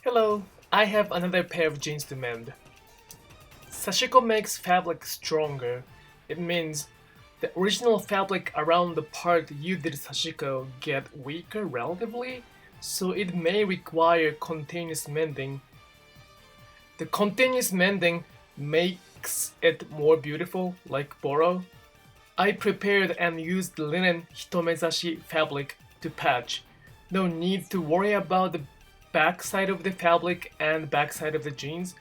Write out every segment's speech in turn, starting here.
Hello, I have another pair of jeans to mend. Sashiko makes fabric stronger. It means the original fabric around the part you did Sashiko get weaker relatively, so it may require continuous mending. The continuous mending makes it more beautiful, like Boro. I prepared and used linen hitomezashi fabric to patch. No need to worry about the backside of the fabric and backside of the jeans.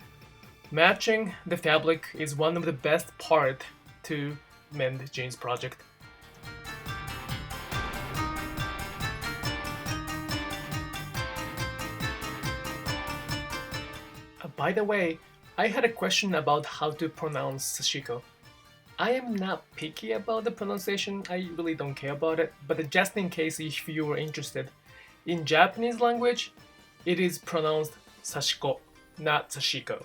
Matching the fabric is one of the best part to mend jeans project. By the way, I had a question about how to pronounce Sashiko. I am not picky about the pronunciation, I really don't care about it, but just in case if you were interested, in Japanese language, it is pronounced Sashiko, not Sashiko.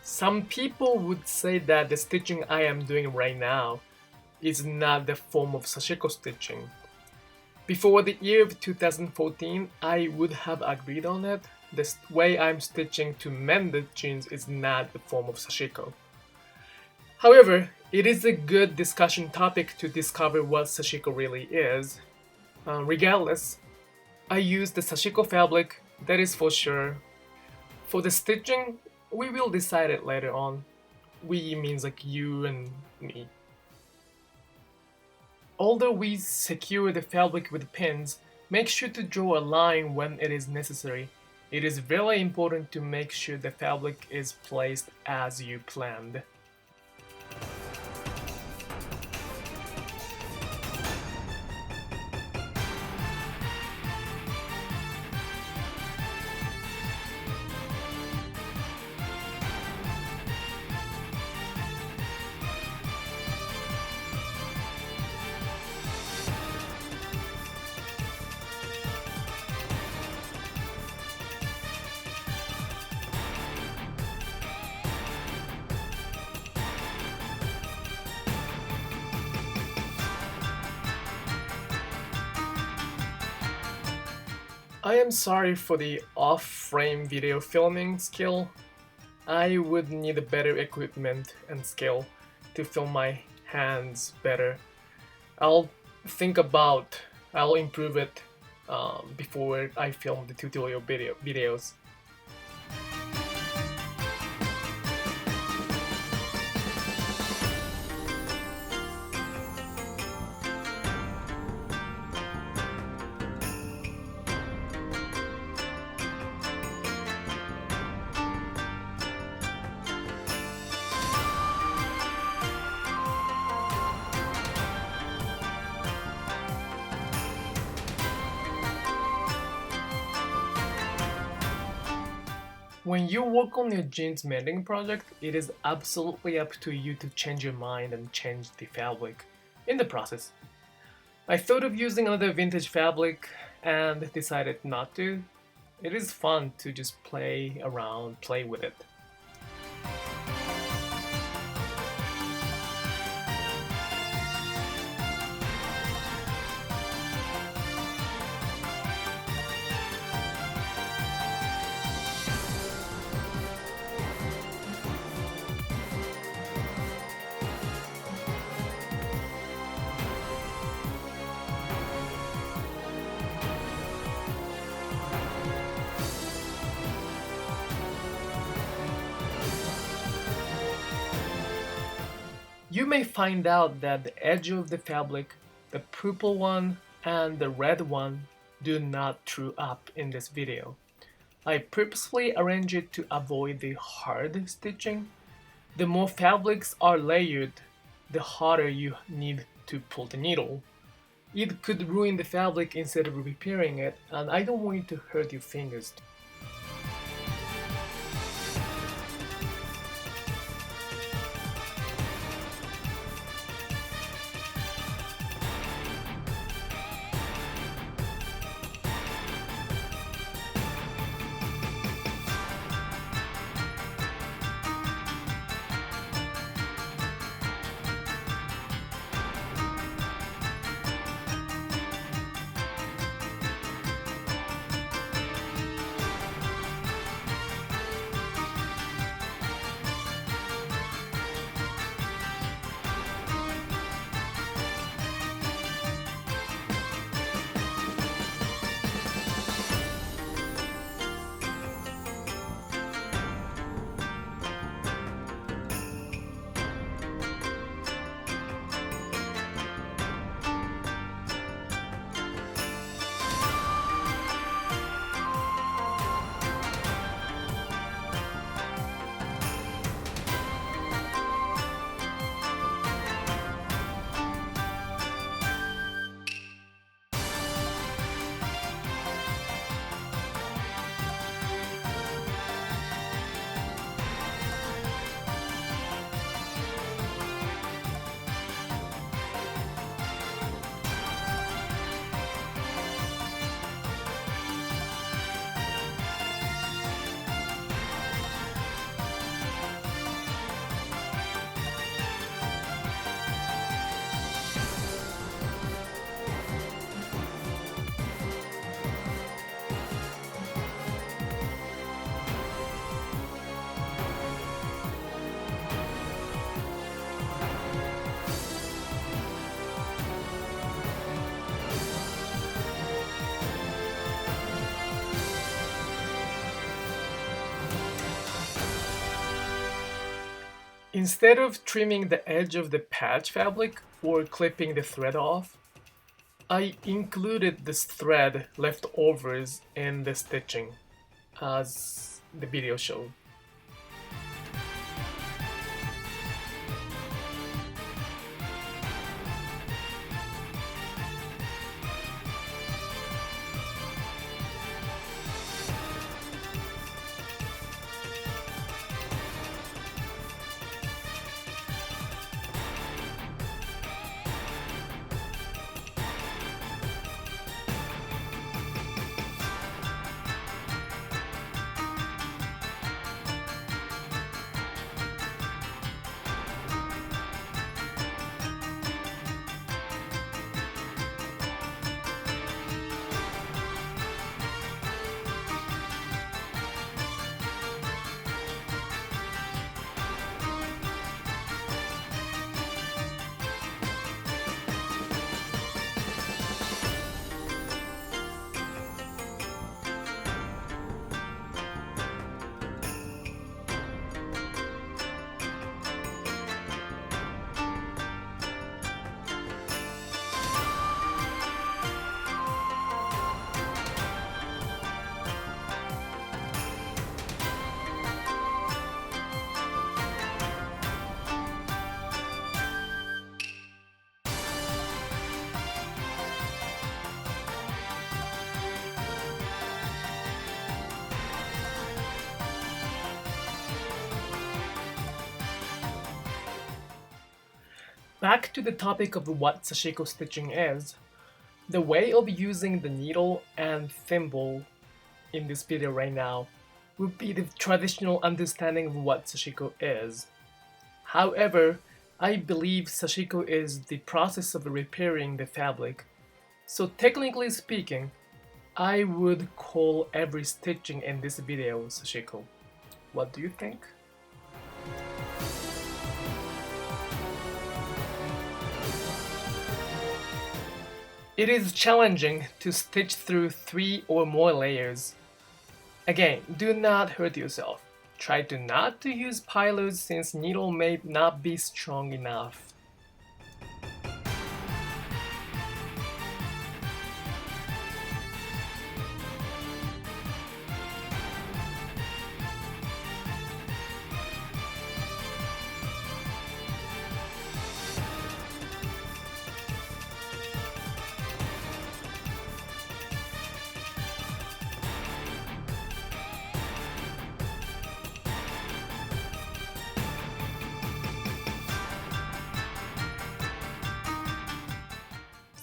Some people would say that the stitching I am doing right now is not the form of Sashiko stitching. Before the year of 2014, I would have agreed on it. The way I'm stitching to mend the jeans is not the form of Sashiko. However, it is a good discussion topic to discover what Sashiko really is. Regardless, I use the Sashiko fabric, that is for sure. For the stitching, we will decide it later on. We means like you and me. Although we secure the fabric with pins, make sure to draw a line when it is necessary. It is very important to make sure the fabric is placed as you planned. I am sorry for the off-frame video filming skill. I would need better equipment and skill to film my hands better. I'll think about, I'll improve it before I film the tutorial videos. When you work on your jeans mending project, it is absolutely up to you to change your mind and change the fabric in the process. I thought of using another vintage fabric and decided not to. It is fun to just play around, play with it. You may find out that the edge of the fabric, the purple one and the red one, do not true up in this video. I purposely arrange it to avoid the hard stitching. The more fabrics are layered, the harder you need to pull the needle. It could ruin the fabric instead of repairing it, and I don't want you to hurt your fingers. Instead of trimming the edge of the patch fabric or clipping the thread off, I included this thread leftovers in the stitching, as the video showed. Back to the topic of what Sashiko stitching is, the way of using the needle and thimble in this video right now would be the traditional understanding of what Sashiko is. However, I believe Sashiko is the process of repairing the fabric, so technically speaking, I would call every stitching in this video Sashiko. What do you think? It is challenging to stitch through 3 or more layers. Again, do not hurt yourself. Try to not to use pilers since needle may not be strong enough.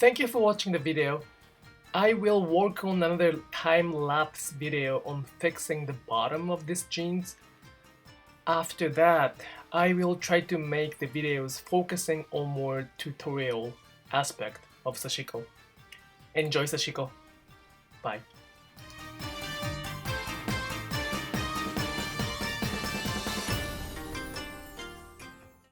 thank you for watching the video. I will work on another time-lapse video on fixing the bottom of these jeans. After that, I will try to make the videos focusing on more tutorial aspect of Sashiko. Enjoy Sashiko. Bye.